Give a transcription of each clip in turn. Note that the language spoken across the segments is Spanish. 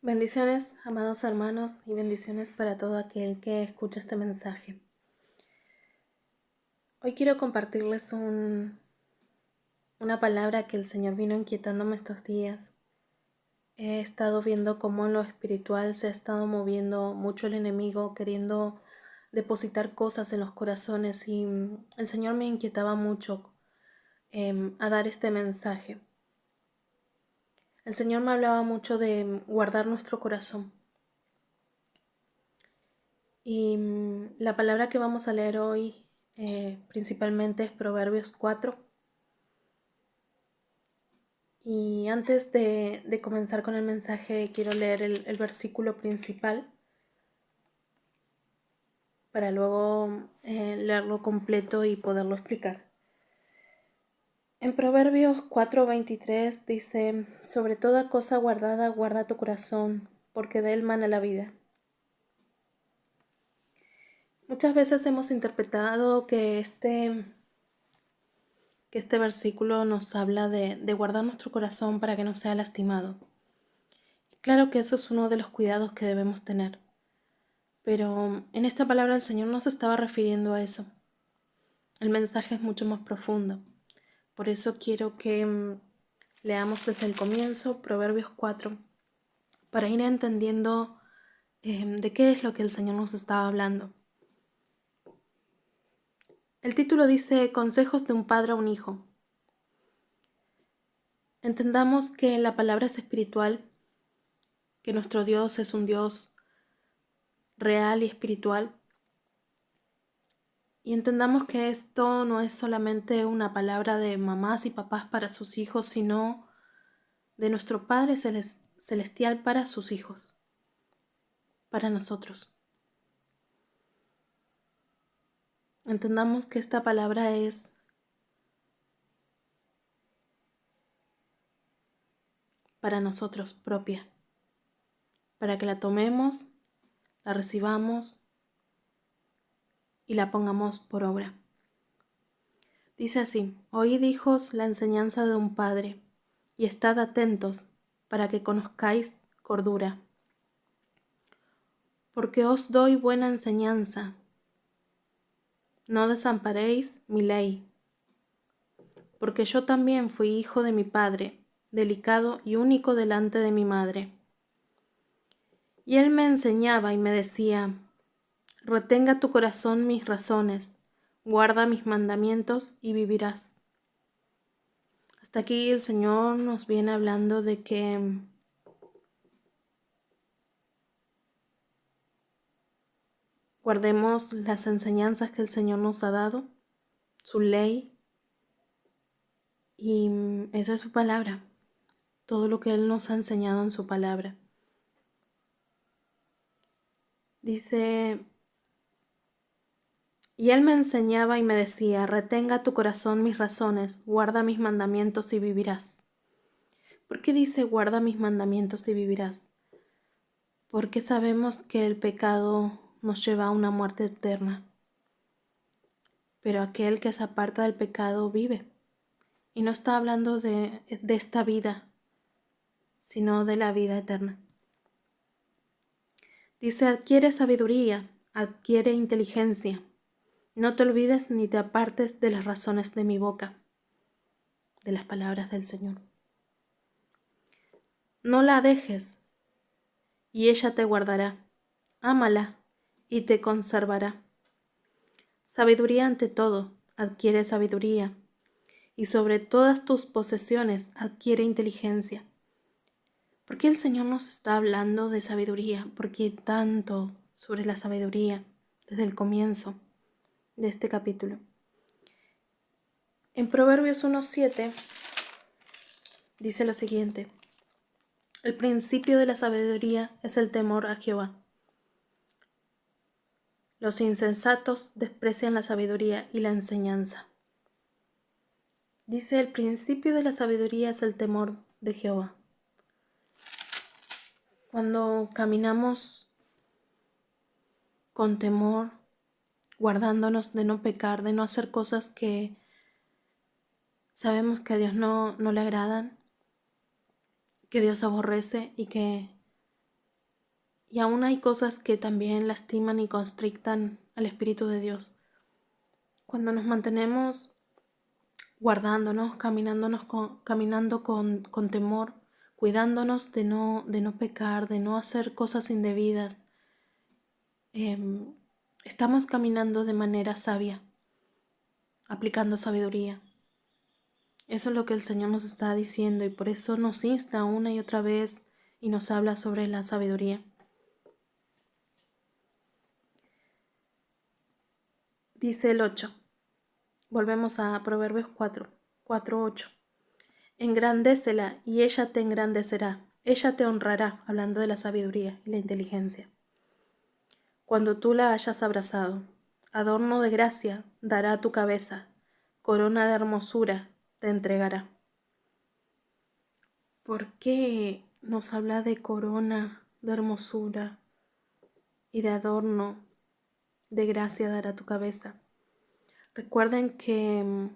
Bendiciones, amados hermanos, y bendiciones para todo aquel que escucha este mensaje. Hoy quiero compartirles una palabra que el Señor vino inquietándome estos días. He estado viendo cómo en lo espiritual se ha estado moviendo mucho el enemigo, queriendo depositar cosas en los corazones, y el Señor me inquietaba mucho a dar este mensaje. El Señor me hablaba mucho de guardar nuestro corazón. Y la palabra que vamos a leer hoy principalmente es Proverbios 4. Y antes de comenzar con el mensaje, quiero leer el versículo principal para luego leerlo completo y poderlo explicar. En Proverbios 4:23 dice: sobre toda cosa guardada, guarda tu corazón, porque de él mana la vida. Muchas veces hemos interpretado que este versículo nos habla de guardar nuestro corazón para que no sea lastimado. Claro que eso es uno de los cuidados que debemos tener, pero en esta palabra el Señor no se estaba refiriendo a eso. El mensaje es mucho más profundo. Por eso quiero que leamos desde el comienzo Proverbios 4 para ir entendiendo de qué es lo que el Señor nos estaba hablando. El título dice: Consejos de un padre a un hijo. Entendamos que la palabra es espiritual, que nuestro Dios es un Dios real y espiritual. Y entendamos que esto no es solamente una palabra de mamás y papás para sus hijos, sino de nuestro Padre Celestial para sus hijos, para nosotros. Entendamos que esta palabra es para nosotros propia, para que la tomemos, la recibamos y la pongamos por obra. Dice así: oíd, hijos, la enseñanza de un padre, y estad atentos para que conozcáis cordura. Porque os doy buena enseñanza, no desamparéis mi ley. Porque yo también fui hijo de mi padre, delicado y único delante de mi madre. Y él me enseñaba y me decía: retenga tu corazón mis razones, guarda mis mandamientos y vivirás. Hasta aquí el Señor nos viene hablando de que guardemos las enseñanzas que el Señor nos ha dado, su ley, y esa es su palabra, todo lo que Él nos ha enseñado en su palabra. Dice: y él me enseñaba y me decía: retenga tu corazón mis razones, guarda mis mandamientos y vivirás. ¿Por qué dice guarda mis mandamientos y vivirás? Porque sabemos que el pecado nos lleva a una muerte eterna. Pero aquel que se aparta del pecado vive. Y no está hablando de esta vida, sino de la vida eterna. Dice: adquiere sabiduría, adquiere inteligencia. No te olvides ni te apartes de las razones de mi boca, de las palabras del Señor. No la dejes, y ella te guardará. Ámala, y te conservará. Sabiduría ante todo, adquiere sabiduría, y sobre todas tus posesiones adquiere inteligencia. ¿Por qué el Señor nos está hablando de sabiduría? ¿Por qué tanto sobre la sabiduría desde el comienzo de este capítulo? En Proverbios 1:7 dice lo siguiente: el principio de la sabiduría es el temor a Jehová. Los insensatos desprecian la sabiduría y la enseñanza. Dice: el principio de la sabiduría es el temor de Jehová. Cuando caminamos con temor, guardándonos de no pecar, de no hacer cosas que sabemos que a Dios no le agradan, que Dios aborrece y que Y aún hay cosas que también lastiman y constrictan al Espíritu de Dios. Cuando nos mantenemos guardándonos, caminando con temor, cuidándonos de no pecar, de no hacer cosas indebidas, estamos caminando de manera sabia, aplicando sabiduría. Eso es lo que el Señor nos está diciendo y por eso nos insta una y otra vez y nos habla sobre la sabiduría. Dice el 8. Volvemos a Proverbios 4:8. Engrandécela y ella te engrandecerá. Ella te honrará, hablando de la sabiduría y la inteligencia. Cuando tú la hayas abrazado, adorno de gracia dará a tu cabeza, corona de hermosura te entregará. ¿Por qué nos habla de corona de hermosura y de adorno de gracia dará a tu cabeza? Recuerden que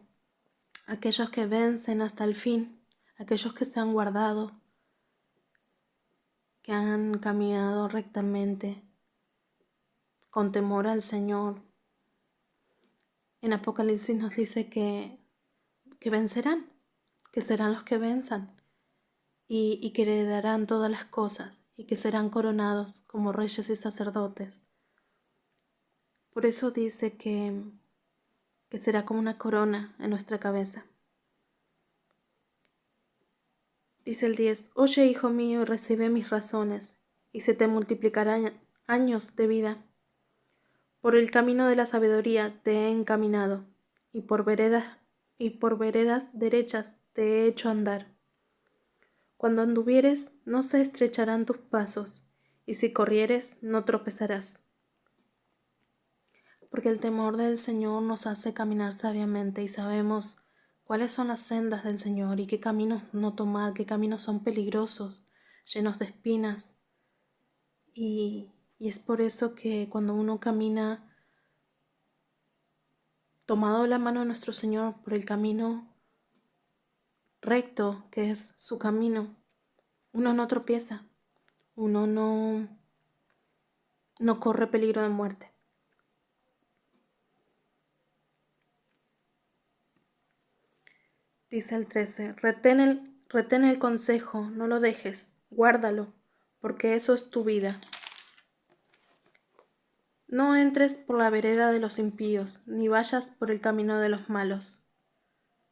aquellos que vencen hasta el fin, aquellos que se han guardado, que han caminado rectamente, con temor al Señor, en Apocalipsis nos dice que vencerán, que serán los que venzan y que heredarán todas las cosas y que serán coronados como reyes y sacerdotes. Por eso dice que será como una corona en nuestra cabeza. Dice el 10, oye, hijo mío, y recibe mis razones, y se te multiplicarán años de vida. Por el camino de la sabiduría te he encaminado, y por veredas derechas te he hecho andar. Cuando anduvieres, no se estrecharán tus pasos, y si corrieres, no tropezarás. Porque el temor del Señor nos hace caminar sabiamente y sabemos cuáles son las sendas del Señor y qué caminos no tomar, qué caminos son peligrosos, llenos de espinas. Y es por eso que cuando uno camina tomado de la mano de nuestro Señor por el camino recto, que es su camino, uno no tropieza, uno no corre peligro de muerte. Dice el 13, retén el consejo, no lo dejes, guárdalo, porque eso es tu vida. No entres por la vereda de los impíos, ni vayas por el camino de los malos.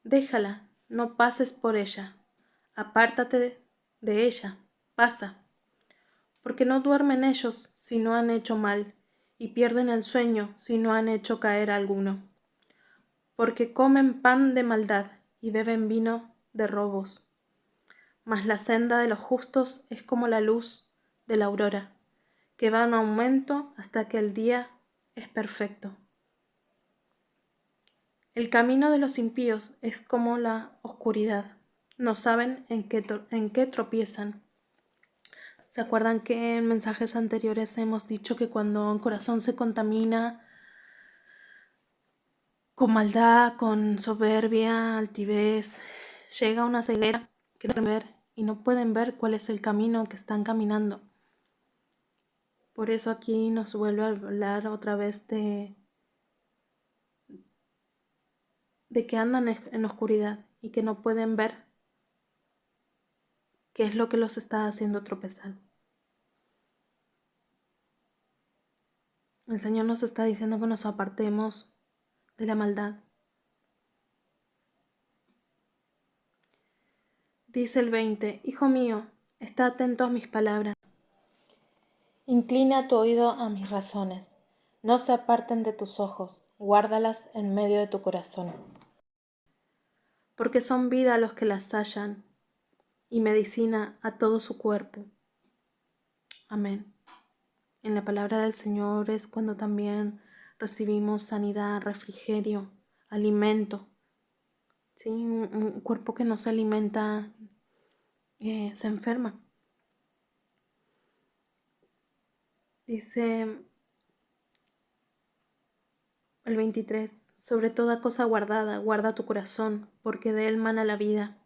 Déjala, no pases por ella, apártate de ella, pasa, porque no duermen ellos si no han hecho mal, y pierden el sueño si no han hecho caer alguno. Porque comen pan de maldad y beben vino de robos. Mas la senda de los justos es como la luz de la aurora, que va en aumento hasta que el día es perfecto. El camino de los impíos es como la oscuridad, no saben en qué tropiezan. ¿Se acuerdan que en mensajes anteriores hemos dicho que cuando un corazón se contamina con maldad, con soberbia, altivez, llega una ceguera que no pueden ver y no pueden ver cuál es el camino que están caminando? Por eso aquí nos vuelve a hablar otra vez de que andan en oscuridad y que no pueden ver qué es lo que los está haciendo tropezar. El Señor nos está diciendo que nos apartemos de la maldad. Dice el 20, hijo mío, está atento a mis palabras. Inclina tu oído a mis razones. No se aparten de tus ojos, guárdalas en medio de tu corazón. Porque son vida a los que las hallan y medicina a todo su cuerpo. Amén. En la palabra del Señor es cuando también recibimos sanidad, refrigerio, alimento. ¿Sí? Un cuerpo que no se alimenta se enferma. Dice el 23, sobre toda cosa guardada, guarda tu corazón, porque de él mana la vida.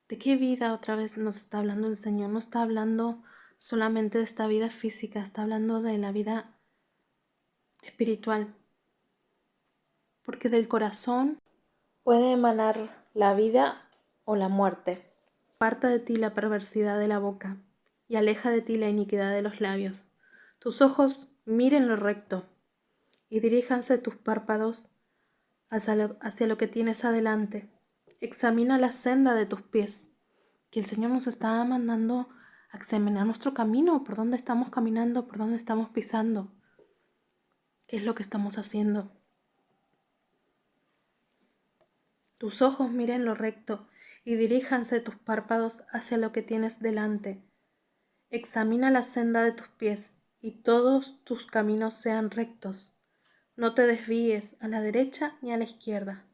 ¿De qué vida otra vez nos está hablando el Señor? No está hablando solamente de esta vida física, está hablando de la vida espiritual. Porque del corazón puede emanar la vida o la muerte. Aparta de ti la perversidad de la boca y aleja de ti la iniquidad de los labios. Tus ojos miren lo recto y diríjanse tus párpados hacia lo que tienes adelante. Examina la senda de tus pies, que el Señor nos está mandando a examinar nuestro camino, por dónde estamos caminando, por dónde estamos pisando, qué es lo que estamos haciendo. Tus ojos miren lo recto y diríjanse tus párpados hacia lo que tienes delante. Examina la senda de tus pies y todos tus caminos sean rectos. No te desvíes a la derecha ni a la izquierda.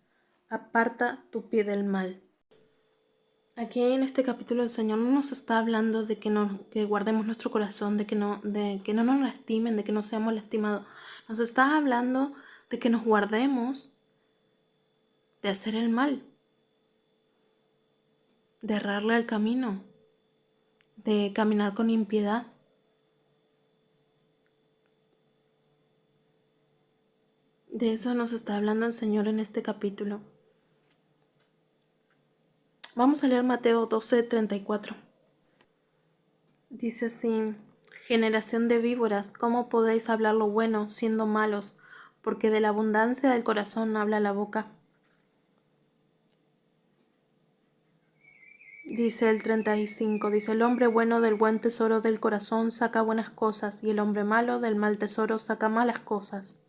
Aparta tu pie del mal. Aquí en este capítulo el Señor no nos está hablando de que guardemos nuestro corazón, de que no nos lastimen, de que no seamos lastimados. Nos está hablando de que nos guardemos de hacer el mal, de errarle al camino, de caminar con impiedad. De eso nos está hablando el Señor en este capítulo. Vamos a leer Mateo 12:34. Dice así: generación de víboras, ¿cómo podéis hablar lo bueno siendo malos? Porque de la abundancia del corazón habla la boca. Dice el 35, dice: el hombre bueno del buen tesoro del corazón saca buenas cosas, y el hombre malo del mal tesoro saca malas cosas.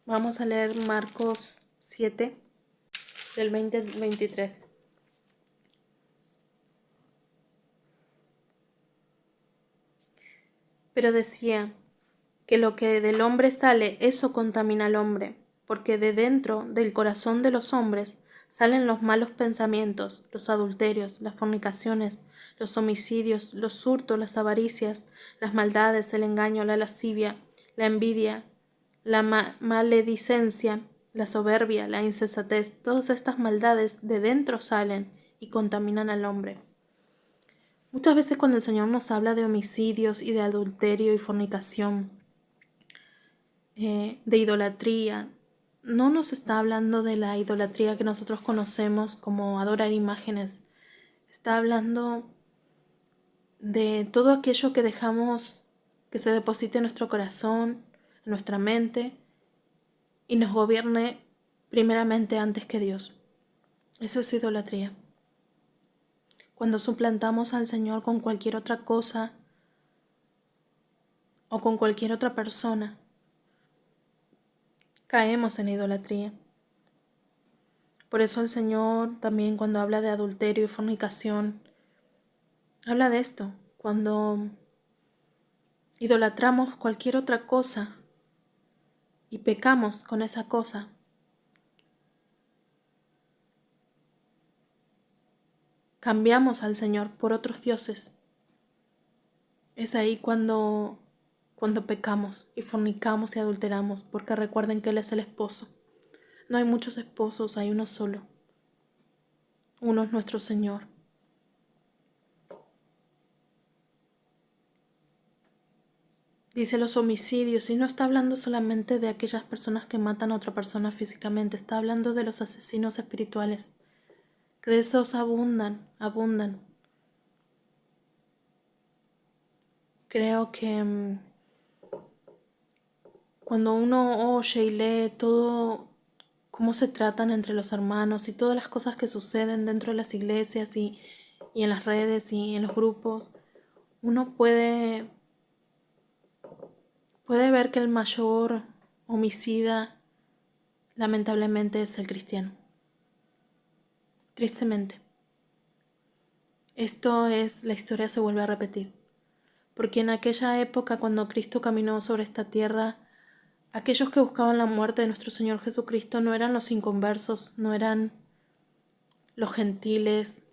Vamos a leer Marcos 7, del 20 al 23. Pero decía que lo que del hombre sale, eso contamina al hombre, porque de dentro del corazón de los hombres salen los malos pensamientos, los adulterios, las fornicaciones, los homicidios, los hurtos, las avaricias, las maldades, el engaño, la lascivia, la envidia, la maledicencia, la soberbia, la insensatez. Todas estas maldades de dentro salen y contaminan al hombre. Muchas veces cuando el Señor nos habla de homicidios y de adulterio y fornicación, de idolatría, no nos está hablando de la idolatría que nosotros conocemos como adorar imágenes. Está hablando de todo aquello que dejamos que se deposite en nuestro corazón, en nuestra mente, y nos gobierne primeramente antes que Dios. Eso es idolatría. Cuando suplantamos al Señor con cualquier otra cosa o con cualquier otra persona, caemos en idolatría. Por eso el Señor también, cuando habla de adulterio y fornicación, habla de esto. Cuando idolatramos cualquier otra cosa y pecamos con esa cosa, cambiamos al Señor por otros dioses. Es ahí cuando pecamos y fornicamos y adulteramos, porque recuerden que Él es el esposo. No hay muchos esposos, hay uno solo. Uno es nuestro Señor. Dice los homicidios, y no está hablando solamente de aquellas personas que matan a otra persona físicamente, está hablando de los asesinos espirituales, que de esos abundan. Creo que cuando uno oye y lee todo cómo se tratan entre los hermanos y todas las cosas que suceden dentro de las iglesias y en las redes y en los grupos, uno puede ver que el mayor homicida lamentablemente es el cristiano. Tristemente. La historia se vuelve a repetir. Porque en aquella época, cuando Cristo caminó sobre esta tierra, aquellos que buscaban la muerte de nuestro Señor Jesucristo no eran los inconversos, no eran los gentiles,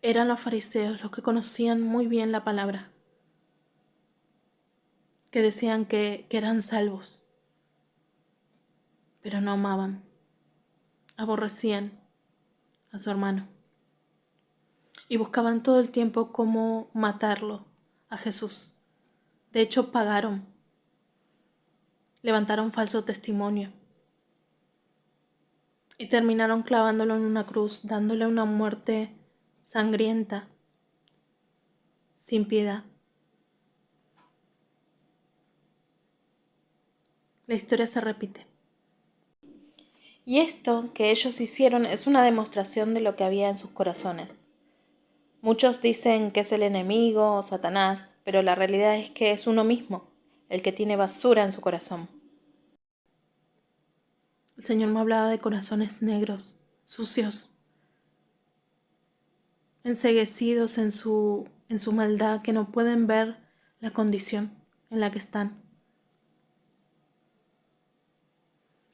eran los fariseos, los que conocían muy bien la palabra, que decían que eran salvos, pero no amaban, aborrecían a su hermano. y buscaban todo el tiempo cómo matarlo a Jesús. De hecho, pagaron, levantaron falso testimonio y terminaron clavándolo en una cruz, dándole una muerte sangrienta, sin piedad. La historia se repite. Y esto que ellos hicieron es una demostración de lo que había en sus corazones. Muchos dicen que es el enemigo o Satanás, pero la realidad es que es uno mismo, el que tiene basura en su corazón. El Señor me hablaba de corazones negros, sucios, enceguecidos en su maldad, que no pueden ver la condición en la que están.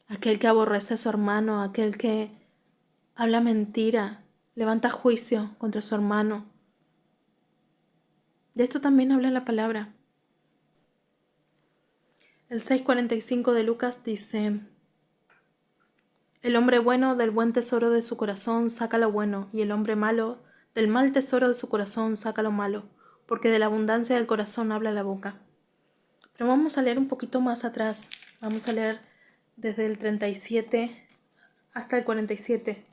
Aquel que aborrece a su hermano, aquel que habla mentira, levanta juicio contra su hermano. De esto también habla la palabra. El 6:45 de Lucas dice: el hombre bueno del buen tesoro de su corazón saca lo bueno, y el hombre malo del mal tesoro de su corazón saca lo malo, porque de la abundancia del corazón habla la boca. Pero vamos a leer un poquito más atrás. Vamos a leer desde el 37 hasta el 47.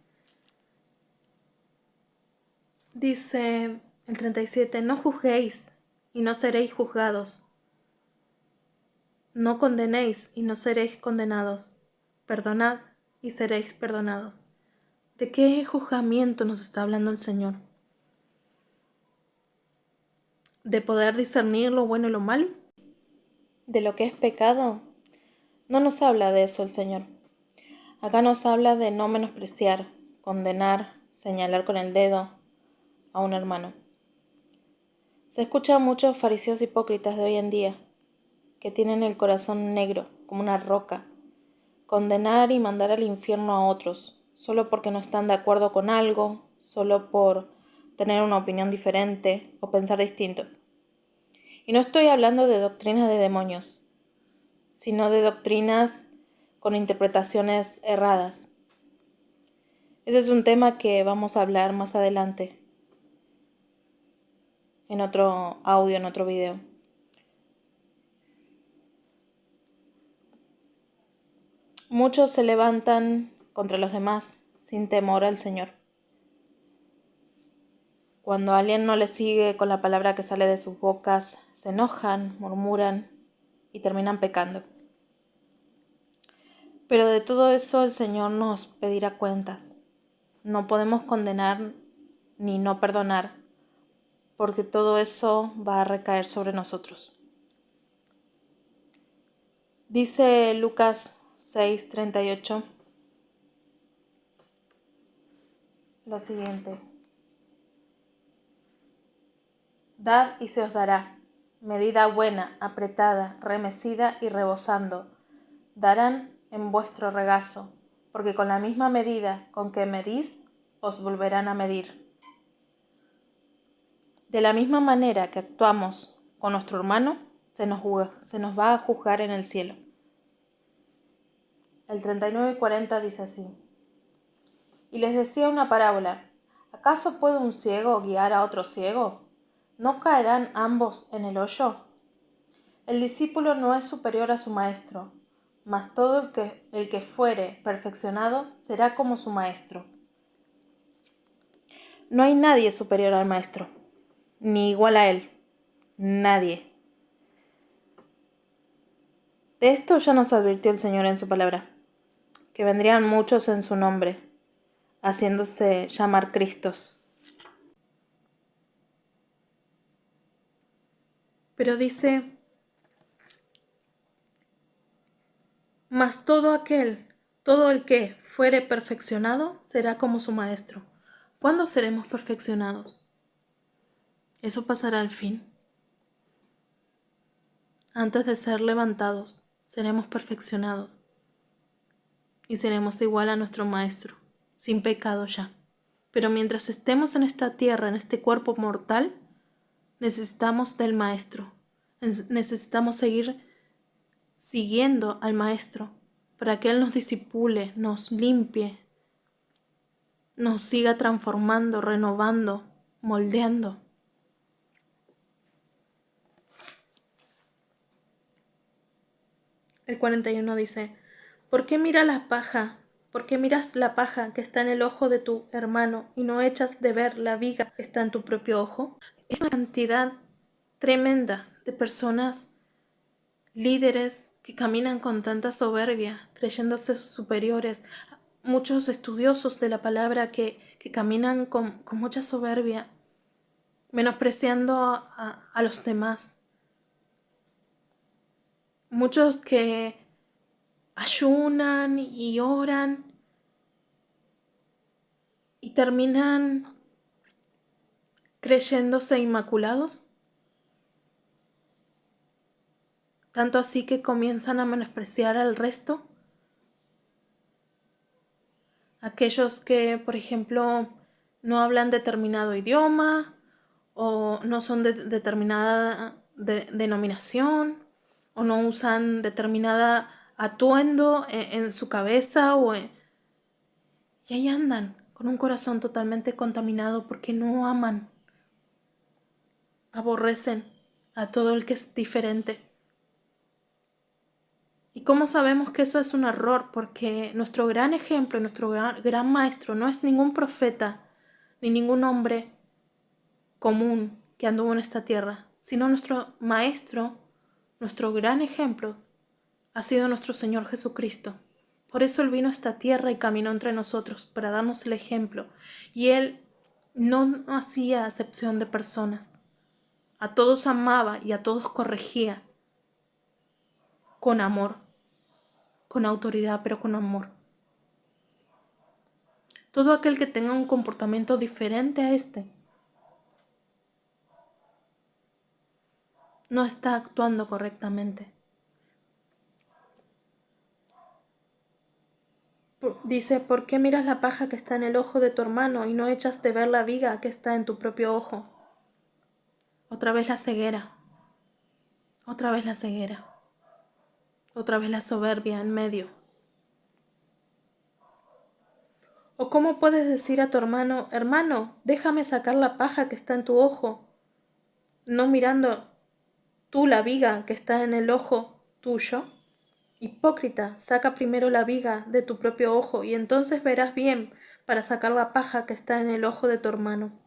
Dice el 37: no juzguéis y no seréis juzgados. No condenéis y no seréis condenados. Perdonad y seréis perdonados. ¿De qué juzgamiento nos está hablando el Señor? ¿De poder discernir lo bueno y lo malo? ¿De lo que es pecado? No nos habla de eso el Señor. Acá nos habla de no menospreciar, condenar, señalar con el dedo a un hermano. Se escucha a muchos fariseos hipócritas de hoy en día que tienen el corazón negro como una roca, condenar y mandar al infierno a otros, solo porque no están de acuerdo con algo, solo por tener una opinión diferente o pensar distinto. Y no estoy hablando de doctrinas de demonios, sino de doctrinas con interpretaciones erradas. Ese es un tema que vamos a hablar más adelante, en otro audio, en otro video. Muchos se levantan contra los demás sin temor al Señor. Cuando alguien no le sigue con la palabra que sale de sus bocas, se enojan, murmuran y terminan pecando. Pero de todo eso el Señor nos pedirá cuentas. No podemos condenar ni no perdonar, porque todo eso va a recaer sobre nosotros. Dice Lucas 6:38 lo siguiente: dad y se os dará, medida buena, apretada, remecida y rebosando, darán en vuestro regazo, porque con la misma medida con que medís, os volverán a medir. De la misma manera que actuamos con nuestro hermano, se nos va a juzgar en el cielo. El 39 y 40 dice así: y les decía una parábola: ¿acaso puede un ciego guiar a otro ciego? ¿No caerán ambos en el hoyo? El discípulo no es superior a su maestro, mas todo el que fuere perfeccionado será como su maestro. No hay nadie superior al maestro, ni igual a él. Nadie. De esto ya nos advirtió el Señor en su palabra, que vendrían muchos en su nombre, haciéndose llamar Cristos. Pero dice: mas todo el que fuere perfeccionado será como su maestro. ¿Cuándo seremos perfeccionados? Eso pasará al fin. Antes de ser levantados, seremos perfeccionados y seremos igual a nuestro maestro, sin pecado ya. Pero mientras estemos en esta tierra, en este cuerpo mortal, necesitamos del maestro. Necesitamos seguir siguiendo al maestro para que él nos disipule, nos limpie, nos siga transformando, renovando, moldeando. El 41 dice: ¿por qué miras la paja? ¿Por qué miras la paja que está en el ojo de tu hermano y no echas de ver la viga que está en tu propio ojo? Es una cantidad tremenda de personas, líderes, que caminan con tanta soberbia, creyéndose superiores. Muchos estudiosos de la palabra que caminan con mucha soberbia, menospreciando a los demás. Muchos que ayunan y oran y terminan creyéndose inmaculados, tanto así que comienzan a menospreciar al resto. Aquellos que, por ejemplo, no hablan determinado idioma o no son de determinada denominación o no usan determinada atuendo en su cabeza y ahí andan con un corazón totalmente contaminado porque no aman, aborrecen a todo el que es diferente. ¿Y cómo sabemos que eso es un error? Porque nuestro gran ejemplo, nuestro gran maestro no es ningún profeta ni ningún hombre común que anduvo en esta tierra, sino nuestro maestro, nuestro gran ejemplo, ha sido nuestro Señor Jesucristo. Por eso Él vino a esta tierra y caminó entre nosotros para darnos el ejemplo. Y Él no hacía acepción de personas. A todos amaba y a todos corregía con amor, con autoridad, pero con amor. Todo aquel que tenga un comportamiento diferente a este no está actuando correctamente. Dice: ¿por qué miras la paja que está en el ojo de tu hermano y no echas de ver la viga que está en tu propio ojo? Otra vez la ceguera, otra vez la ceguera, otra vez la soberbia en medio. ¿O cómo puedes decir a tu hermano: hermano, déjame sacar la paja que está en tu ojo, no mirando tú la viga que está en el ojo tuyo? Hipócrita, saca primero la viga de tu propio ojo y entonces verás bien para sacar la paja que está en el ojo de tu hermano.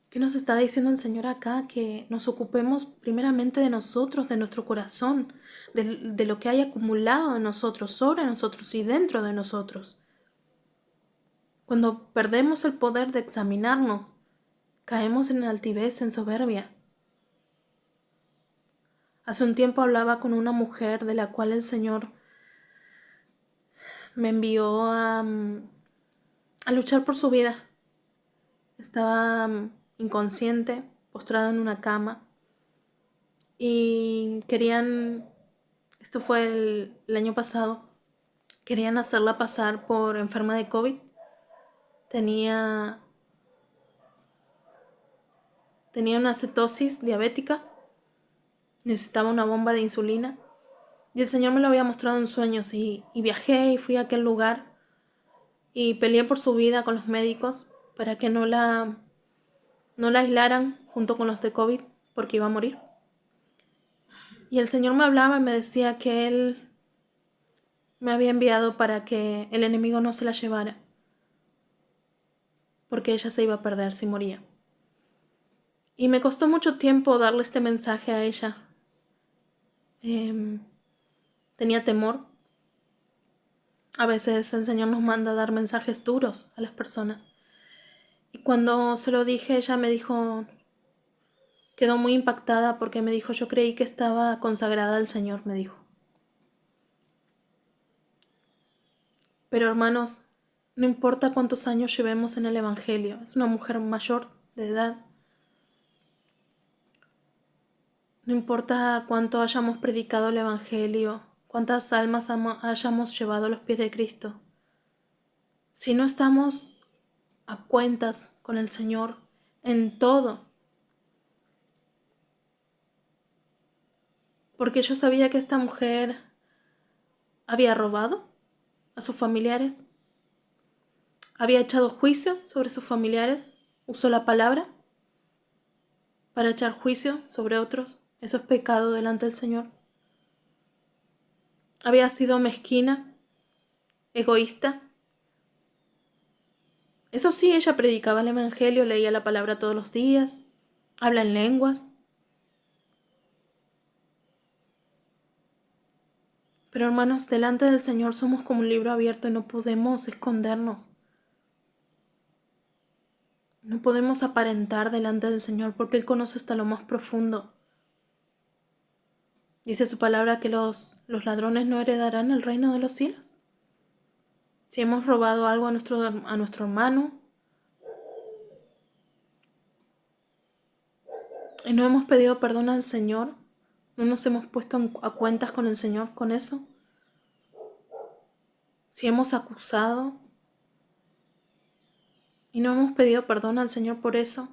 ¿Qué nos está diciendo el Señor acá? Que nos ocupemos primeramente de nosotros, de nuestro corazón, de lo que hay acumulado en nosotros, sobre nosotros y dentro de nosotros. Cuando perdemos el poder de examinarnos, caemos en altivez, en soberbia. Hace un tiempo hablaba con una mujer de la cual el Señor me envió a luchar por su vida. Estaba inconsciente, postrada en una cama y esto fue el año pasado, querían hacerla pasar por enferma de COVID. Tenía una cetosis diabética, necesitaba una bomba de insulina y el Señor me lo había mostrado en sueños y viajé y fui a aquel lugar y peleé por su vida con los médicos para que no la aislaran junto con los de COVID porque iba a morir. Y el Señor me hablaba y me decía que Él me había enviado para que el enemigo no se la llevara, porque ella se iba a perder si moría. Y me costó mucho tiempo darle este mensaje a ella. Tenía temor. A veces el Señor nos manda a dar mensajes duros a las personas. Y cuando se lo dije, ella me dijo, quedó muy impactada porque me dijo: yo creí que estaba consagrada al Señor, me dijo. Pero hermanos, no importa cuántos años llevemos en el Evangelio, es una mujer mayor de edad. No importa cuánto hayamos predicado el Evangelio, cuántas almas hayamos llevado a los pies de Cristo. Si no estamos a cuentas con el Señor en todo, porque yo sabía que esta mujer había robado a sus familiares, Había echado juicio sobre sus familiares, usó la palabra para echar juicio sobre otros. Eso es pecado delante del Señor. Había sido mezquina, egoísta. Eso sí, ella predicaba el evangelio, leía la palabra todos los días, habla en lenguas. Pero hermanos, delante del Señor somos como un libro abierto y no podemos escondernos. No podemos aparentar delante del Señor porque Él conoce hasta lo más profundo. Dice su palabra que los ladrones no heredarán el reino de los cielos. Si hemos robado algo a nuestro hermano y no hemos pedido perdón al Señor, no nos hemos puesto a cuentas con el Señor con eso. Si hemos acusado y no hemos pedido perdón al Señor por eso,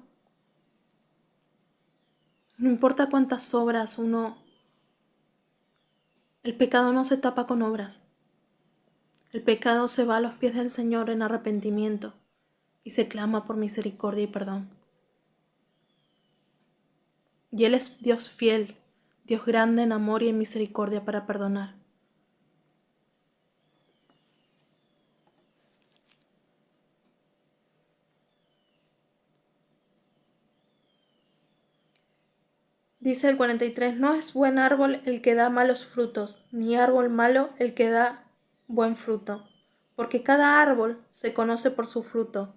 no importa cuántas obras el pecado no se tapa con obras. El pecado se va a los pies del Señor en arrepentimiento y se clama por misericordia y perdón. Y Él es Dios fiel, Dios grande en amor y en misericordia para perdonar. Dice el 43, no es buen árbol el que da malos frutos, ni árbol malo el que da buen fruto, porque cada árbol se conoce por su fruto.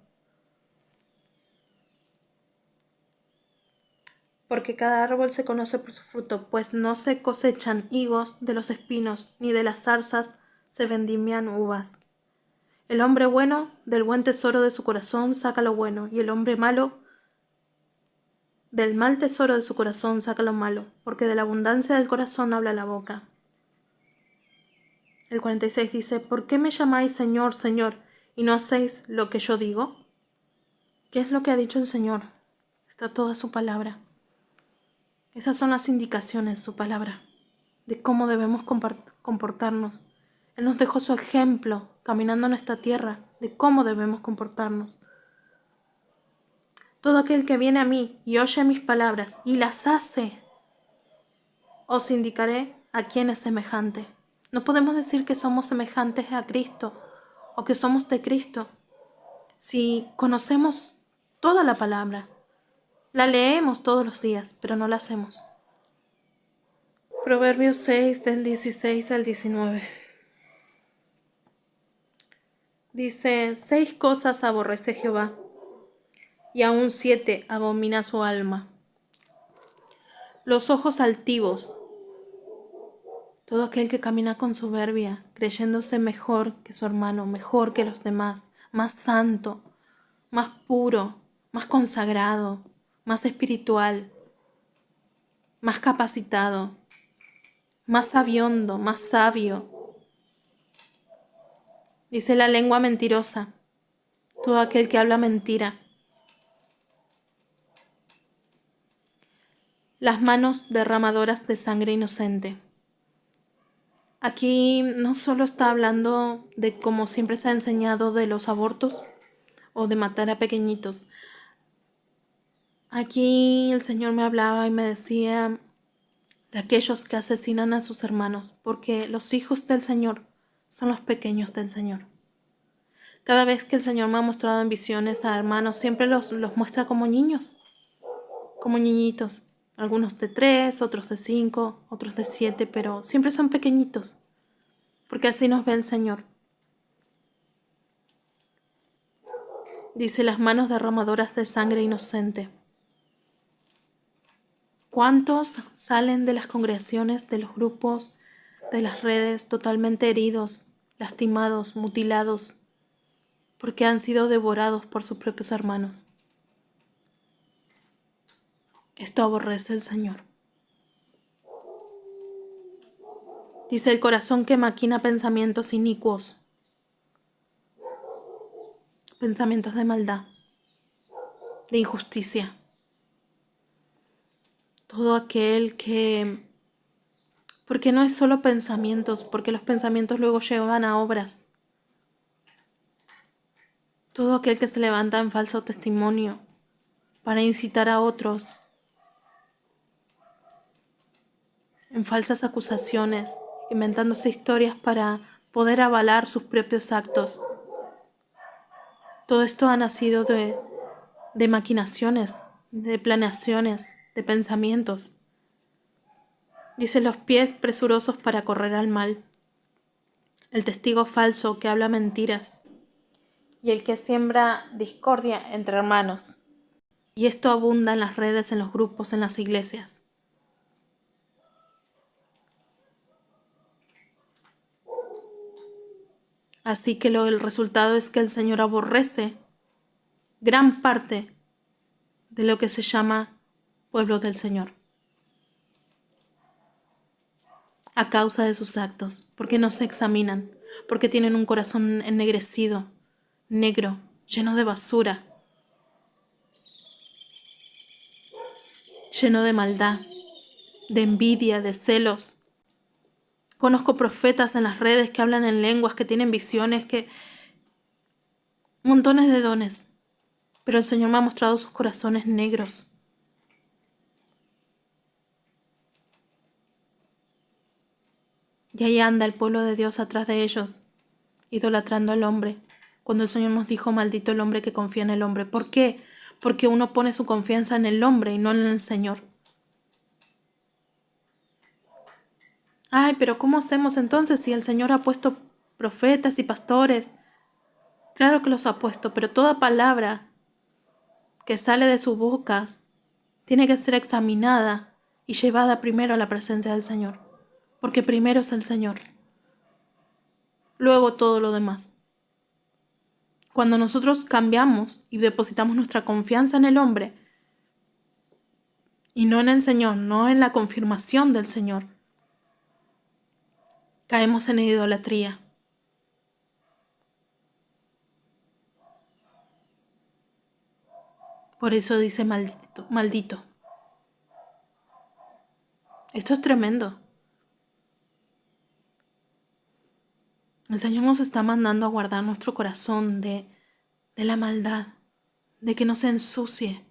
Porque cada árbol se conoce por su fruto, pues no se cosechan higos de los espinos, ni de las zarzas se vendimian uvas. El hombre bueno del buen tesoro de su corazón saca lo bueno, y el hombre malo del mal tesoro de su corazón saca lo malo, porque de la abundancia del corazón habla la boca. El 46 dice, ¿por qué me llamáis Señor, Señor, y no hacéis lo que yo digo? ¿Qué es lo que ha dicho el Señor? Está toda su palabra. Esas son las indicaciones, su palabra, de cómo debemos comportarnos. Él nos dejó su ejemplo, caminando en esta tierra, de cómo debemos comportarnos. Todo aquel que viene a mí y oye mis palabras y las hace, os indicaré a quién es semejante. No podemos decir que somos semejantes a Cristo o que somos de Cristo si conocemos toda la palabra. La leemos todos los días, pero no la hacemos. Proverbios 6, del 16 al 19. Dice, 6 cosas aborrece Jehová, y aún 7 abomina su alma. Los ojos altivos, todo aquel que camina con soberbia, creyéndose mejor que su hermano, mejor que los demás, más santo, más puro, más consagrado, más espiritual, más capacitado, más sabiondo, más sabio. Dice la lengua mentirosa, todo aquel que habla mentira. Las manos derramadoras de sangre inocente. Aquí no solo está hablando de, como siempre se ha enseñado, de los abortos o de matar a pequeñitos. Aquí el Señor me hablaba y me decía de aquellos que asesinan a sus hermanos, porque los hijos del Señor son los pequeños del Señor. Cada vez que el Señor me ha mostrado en visiones a hermanos, siempre los muestra como niños, como niñitos. Algunos de 3, otros de 5, otros de 7, pero siempre son pequeñitos, porque así nos ve el Señor. Dice, las manos derramadoras de sangre inocente. ¿Cuántos salen de las congregaciones, de los grupos, de las redes, totalmente heridos, lastimados, mutilados, porque han sido devorados por sus propios hermanos? Esto aborrece el Señor. Dice, el corazón que maquina pensamientos inicuos, pensamientos de maldad, de injusticia. Todo aquel que... Porque no es solo pensamientos, porque los pensamientos luego llevan a obras. Todo aquel que se levanta en falso testimonio para incitar a otros, en falsas acusaciones, inventándose historias para poder avalar sus propios actos. Todo esto ha nacido de maquinaciones, de planeaciones, de pensamientos. Dice los pies presurosos para correr al mal, el testigo falso que habla mentiras y el que siembra discordia entre hermanos. Y esto abunda en las redes, en los grupos, en las iglesias. Así que el resultado es que el Señor aborrece gran parte de lo que se llama pueblo del Señor, a causa de sus actos, porque no se examinan, porque tienen un corazón ennegrecido, negro, lleno de basura, lleno de maldad, de envidia, de celos. Conozco profetas en las redes que hablan en lenguas, que tienen visiones, que montones de dones, pero el Señor me ha mostrado sus corazones negros. Y ahí anda el pueblo de Dios atrás de ellos, idolatrando al hombre, cuando el Señor nos dijo: maldito el hombre que confía en el hombre. ¿Por qué? Porque uno pone su confianza en el hombre y no en el Señor. Ay, pero ¿cómo hacemos entonces si el Señor ha puesto profetas y pastores? Claro que los ha puesto, pero toda palabra que sale de sus bocas tiene que ser examinada y llevada primero a la presencia del Señor, porque primero es el Señor, luego todo lo demás. Cuando nosotros cambiamos y depositamos nuestra confianza en el hombre y no en el Señor, no en la confirmación del Señor, caemos en idolatría. Por eso dice maldito, maldito. Esto es tremendo. El Señor nos está mandando a guardar nuestro corazón de la maldad, de que no se ensucie,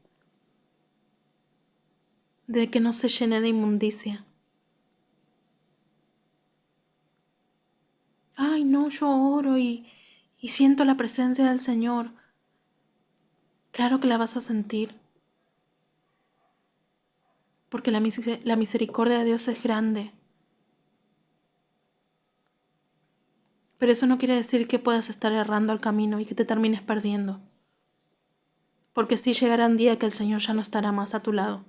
de que no se llene de inmundicia. Ay, no, yo oro y siento la presencia del Señor. Claro que la vas a sentir, porque la misericordia de Dios es grande. Pero eso no quiere decir que puedas estar errando al camino y que te termines perdiendo. Porque sí llegará un día que el Señor ya no estará más a tu lado.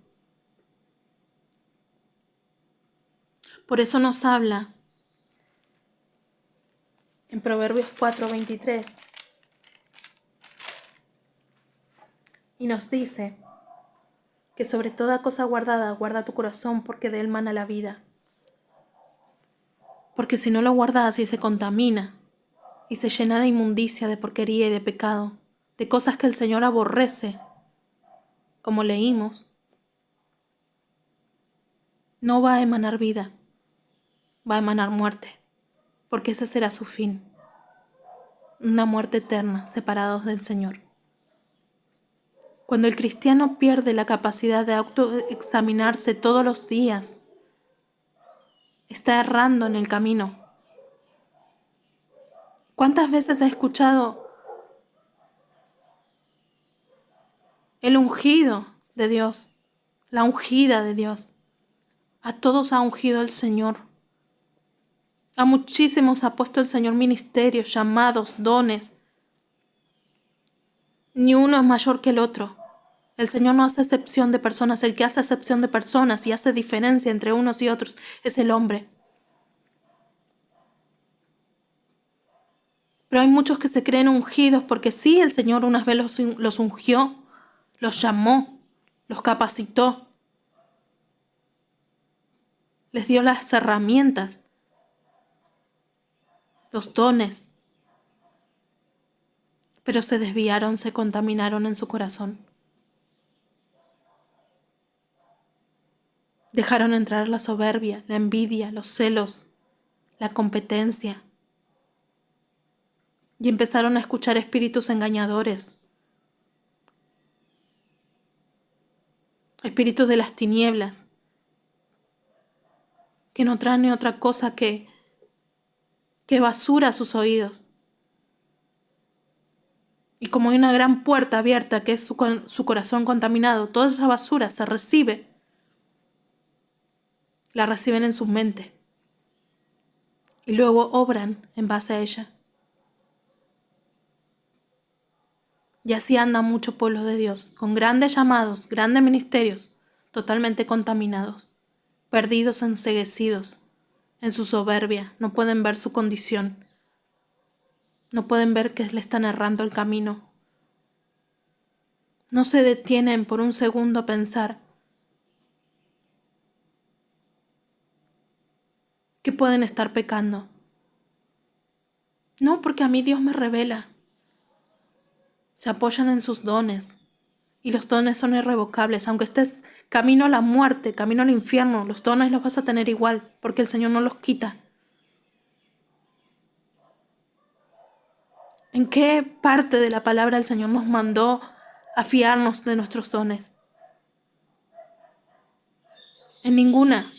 Por eso nos habla en Proverbios 4:23 y nos dice que sobre toda cosa guardada, guarda tu corazón, porque de él mana la vida. Porque si no lo guardas y se contamina y se llena de inmundicia, de porquería y de pecado, de cosas que el Señor aborrece, como leímos, no va a emanar vida, va a emanar muerte, porque ese será su fin, una muerte eterna, separados del Señor. Cuando el cristiano pierde la capacidad de autoexaminarse todos los días, está errando en el camino. ¿Cuántas veces he escuchado el ungido de Dios, la ungida de Dios? A todos ha ungido el Señor. A muchísimos ha puesto el Señor ministerios, llamados, dones. Ni uno es mayor que el otro. El Señor no hace excepción de personas. El que hace excepción de personas y hace diferencia entre unos y otros es el hombre. Pero hay muchos que se creen ungidos porque sí, el Señor unas veces los ungió, los llamó, los capacitó, les dio las herramientas, los dones, pero se desviaron, se contaminaron en su corazón. Dejaron entrar la soberbia, la envidia, los celos, la competencia. y empezaron a escuchar espíritus engañadores, espíritus de las tinieblas, que no traen ni otra cosa que basura a sus oídos. Y como hay una gran puerta abierta que es su corazón contaminado, toda esa basura la reciben en su mente y luego obran en base a ella. Y así anda mucho pueblo de Dios, con grandes llamados, grandes ministerios, totalmente contaminados, perdidos, enceguecidos en su soberbia, no pueden ver su condición, no pueden ver que le están errando el camino. No se detienen por un segundo a pensar que pueden estar pecando. No, porque a mí Dios me revela. Se apoyan en sus dones y los dones son irrevocables. Aunque estés camino a la muerte, camino al infierno, los dones los vas a tener igual porque el Señor no los quita. ¿En qué parte de la palabra el Señor nos mandó a fiarnos de nuestros dones? En ninguna.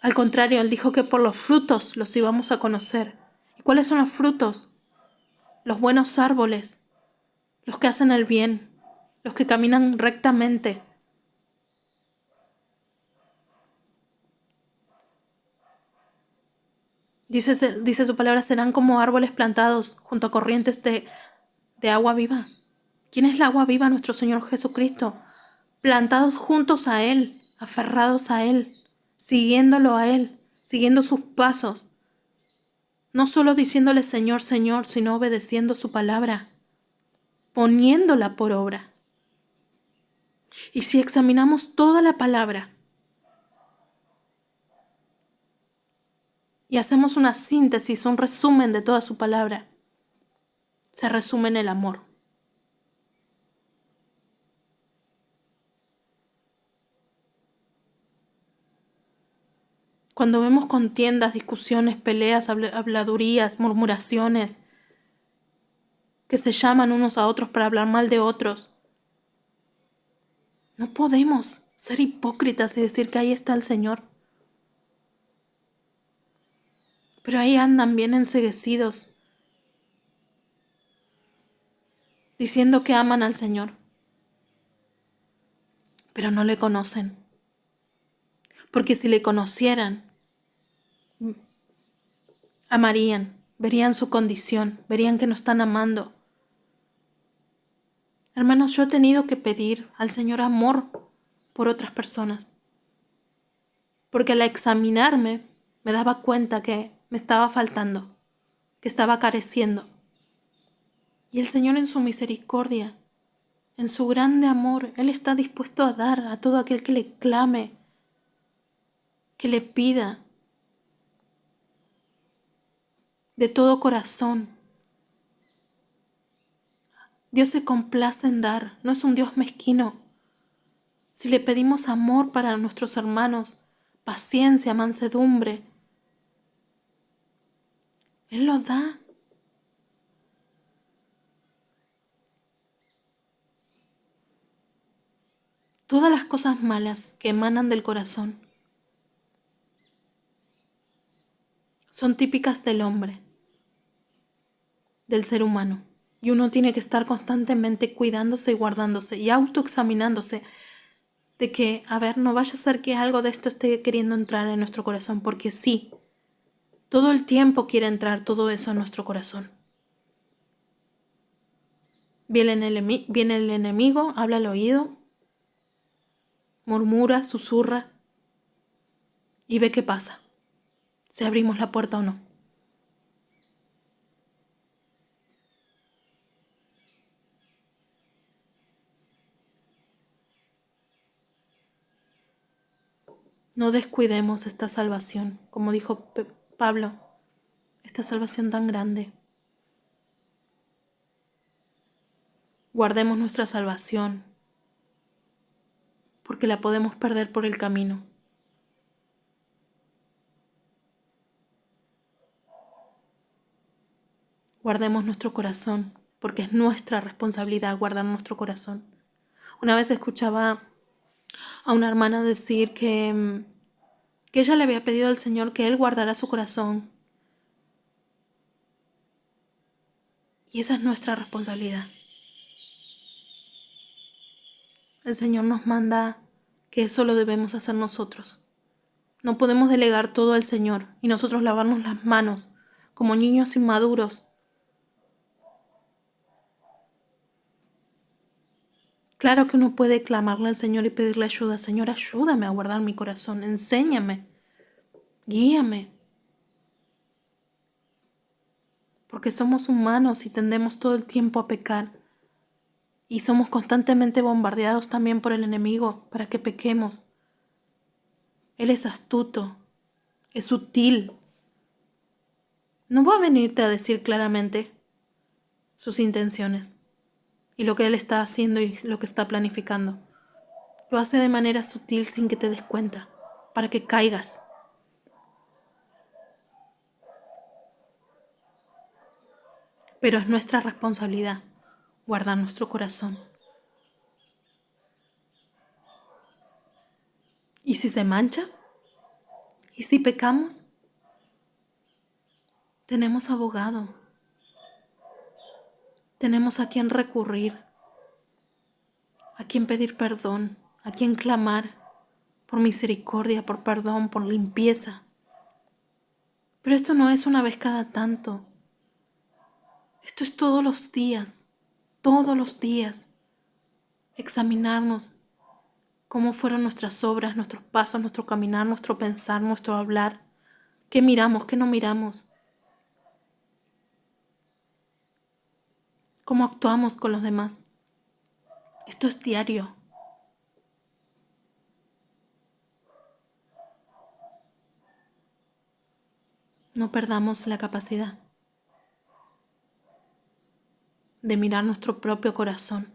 Al contrario, Él dijo que por los frutos los íbamos a conocer. ¿Y cuáles son los frutos? Los buenos árboles, los que hacen el bien, los que caminan rectamente. Dice su palabra, serán como árboles plantados junto a corrientes de agua viva. ¿Quién es el agua viva? Nuestro Señor Jesucristo. Plantados juntos a Él, aferrados a Él, siguiéndolo a Él, siguiendo sus pasos. No solo diciéndole Señor, Señor, sino obedeciendo su palabra, poniéndola por obra. Y si examinamos toda la palabra y hacemos una síntesis, un resumen de toda su palabra, se resume en el amor. Cuando vemos contiendas, discusiones, peleas, habladurías, murmuraciones, que se llaman unos a otros para hablar mal de otros, no podemos ser hipócritas y decir que ahí está el Señor. Pero ahí andan bien enceguecidos, diciendo que aman al Señor, pero no le conocen. Porque si le conocieran, amarían, verían su condición, verían que no están amando. Hermanos, yo he tenido que pedir al Señor amor por otras personas, porque al examinarme me daba cuenta que me estaba faltando, que estaba careciendo. Y el Señor en su misericordia, en su grande amor, Él está dispuesto a dar a todo aquel que le clame, que le pida de todo corazón. Dios se complace en dar, no es un Dios mezquino. Si le pedimos amor para nuestros hermanos, paciencia, mansedumbre, Él lo da. Todas las cosas malas que emanan del corazón son típicas del hombre, del ser humano. Y uno tiene que estar constantemente cuidándose y guardándose y autoexaminándose de que, a ver, no vaya a ser que algo de esto esté queriendo entrar en nuestro corazón, porque sí, todo el tiempo quiere entrar todo eso en nuestro corazón. Viene el enemigo, habla al oído, murmura, susurra y ve qué pasa, si abrimos la puerta o no. No descuidemos esta salvación, como dijo Pablo, esta salvación tan grande. Guardemos nuestra salvación, porque la podemos perder por el camino. guardemos nuestro corazón, porque es nuestra responsabilidad guardar nuestro corazón. Una vez escuchaba a una hermana decir que ella le había pedido al Señor que Él guardara su corazón. Y esa es nuestra responsabilidad. El Señor nos manda que eso lo debemos hacer nosotros. No podemos delegar todo al Señor y nosotros lavarnos las manos como niños inmaduros. Claro que uno puede clamarle al Señor y pedirle ayuda. Señor, ayúdame a guardar mi corazón, enséñame, guíame. Porque somos humanos y tendemos todo el tiempo a pecar. Y somos constantemente bombardeados también por el enemigo para que pequemos. Él es astuto, es sutil. No va a venirte a decir claramente sus intenciones y lo que Él está haciendo y lo que está planificando. Lo hace de manera sutil sin que te des cuenta, para que caigas. Pero es nuestra responsabilidad guardar nuestro corazón. ¿Y si se mancha? ¿Y si pecamos? Tenemos abogado. Tenemos a quien recurrir, a quien pedir perdón, a quien clamar por misericordia, por perdón, por limpieza. Pero esto no es una vez cada tanto. Esto es todos los días, todos los días. Examinarnos cómo fueron nuestras obras, nuestros pasos, nuestro caminar, nuestro pensar, nuestro hablar. ¿Qué miramos, qué no miramos? ¿Cómo actuamos con los demás? Esto es diario. No perdamos la capacidad de mirar nuestro propio corazón.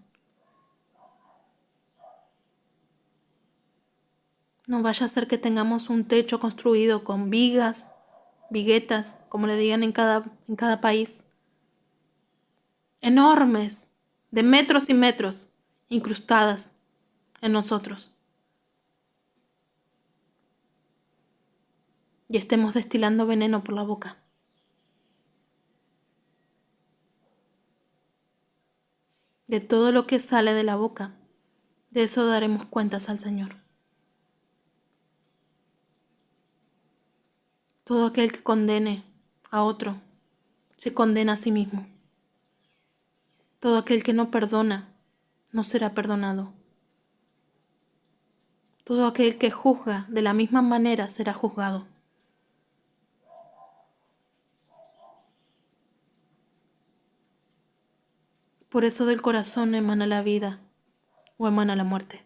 No vaya a ser que tengamos un techo construido con vigas, viguetas, como le digan en cada país, enormes, de metros y metros, incrustadas en nosotros. Y estemos destilando veneno por la boca. De todo lo que sale de la boca, de eso daremos cuentas al Señor. Todo aquel que condene a otro, se condena a sí mismo. Todo aquel que no perdona, no será perdonado. Todo aquel que juzga de la misma manera será juzgado. Por eso del corazón emana la vida o emana la muerte.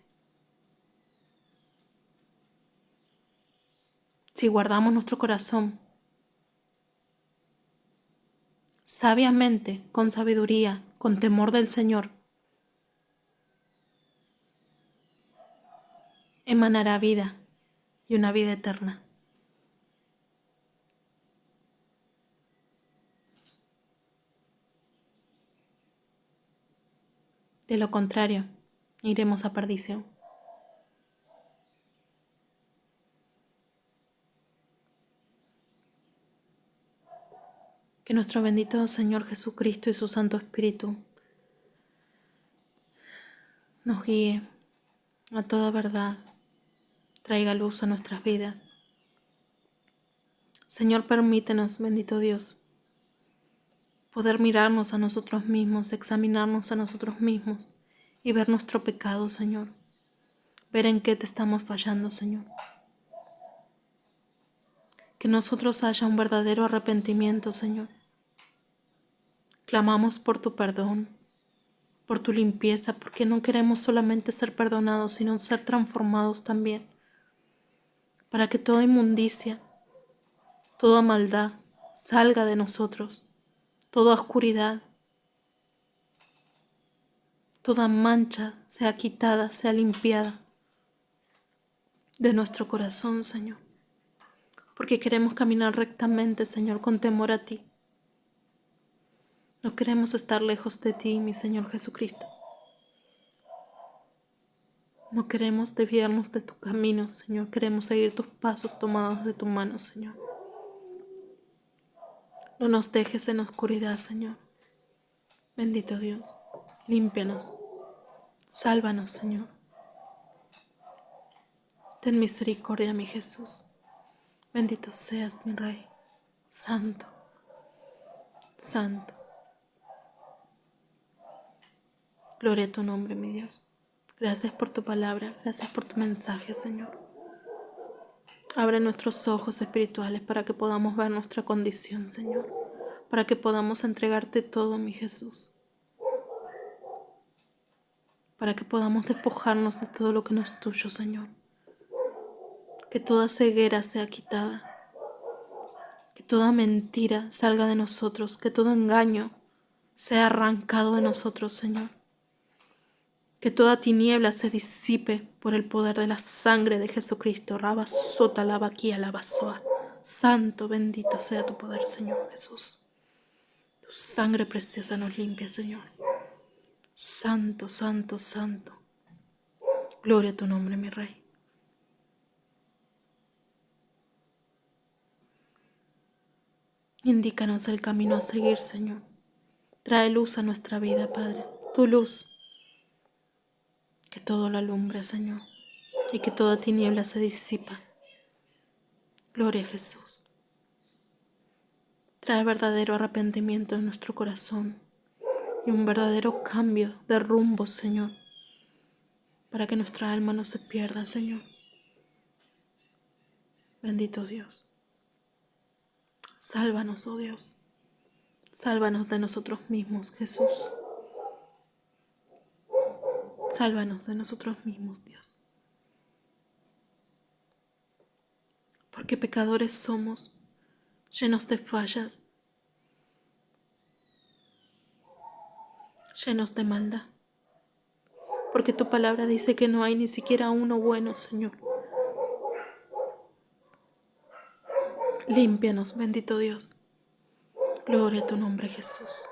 Si guardamos nuestro corazón sabiamente, con sabiduría, con temor del Señor, emanará vida y una vida eterna. De lo contrario, iremos a perdición. Que nuestro bendito Señor Jesucristo y su Santo Espíritu nos guíe a toda verdad, traiga luz a nuestras vidas. Señor, permítenos, bendito Dios, poder mirarnos a nosotros mismos, examinarnos a nosotros mismos y ver nuestro pecado, Señor. Ver en qué te estamos fallando, Señor. Que nosotros haya un verdadero arrepentimiento, Señor. Clamamos por tu perdón, por tu limpieza, porque no queremos solamente ser perdonados, sino ser transformados también, para que toda inmundicia, toda maldad salga de nosotros, toda oscuridad, toda mancha sea quitada, sea limpiada de nuestro corazón, Señor, porque queremos caminar rectamente, Señor, con temor a ti. No queremos estar lejos de ti, mi Señor Jesucristo. No queremos desviarnos de tu camino, Señor. Queremos seguir tus pasos tomados de tu mano, Señor. No nos dejes en oscuridad, Señor. Bendito Dios, límpianos, sálvanos, Señor. Ten misericordia, mi Jesús. Bendito seas, mi Rey. Santo, santo. Gloria a tu nombre, mi Dios. Gracias por tu palabra, gracias por tu mensaje, Señor. Abre nuestros ojos espirituales para que podamos ver nuestra condición, Señor. Para que podamos entregarte todo, mi Jesús. Para que podamos despojarnos de todo lo que no es tuyo, Señor. Que toda ceguera sea quitada. Que toda mentira salga de nosotros. Que todo engaño sea arrancado de nosotros, Señor. Que toda tiniebla se disipe por el poder de la sangre de Jesucristo. Rabasota lavaquía lavasoa. Santo, bendito sea tu poder, Señor Jesús. Tu sangre preciosa nos limpia, Señor. Santo, santo, santo. Gloria a tu nombre, mi Rey. Indícanos el camino a seguir, Señor. Trae luz a nuestra vida, Padre. Tu luz, que todo lo alumbre, Señor, y que toda tiniebla se disipa. Gloria a Jesús. Trae verdadero arrepentimiento en nuestro corazón y un verdadero cambio de rumbo, Señor, para que nuestra alma no se pierda, Señor. Bendito Dios. Sálvanos, oh Dios. Sálvanos de nosotros mismos, Jesús. Sálvanos de nosotros mismos, Dios. Porque pecadores somos, llenos de fallas, llenos de maldad. Porque tu palabra dice que no hay ni siquiera uno bueno, Señor. Límpianos, bendito Dios. Gloria a tu nombre, Jesús.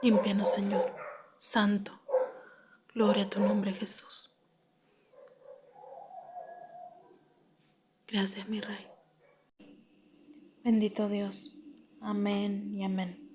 Límpianos, Señor. Santo. Gloria a tu nombre, Jesús. Gracias, mi Rey. Bendito Dios. Amén y amén.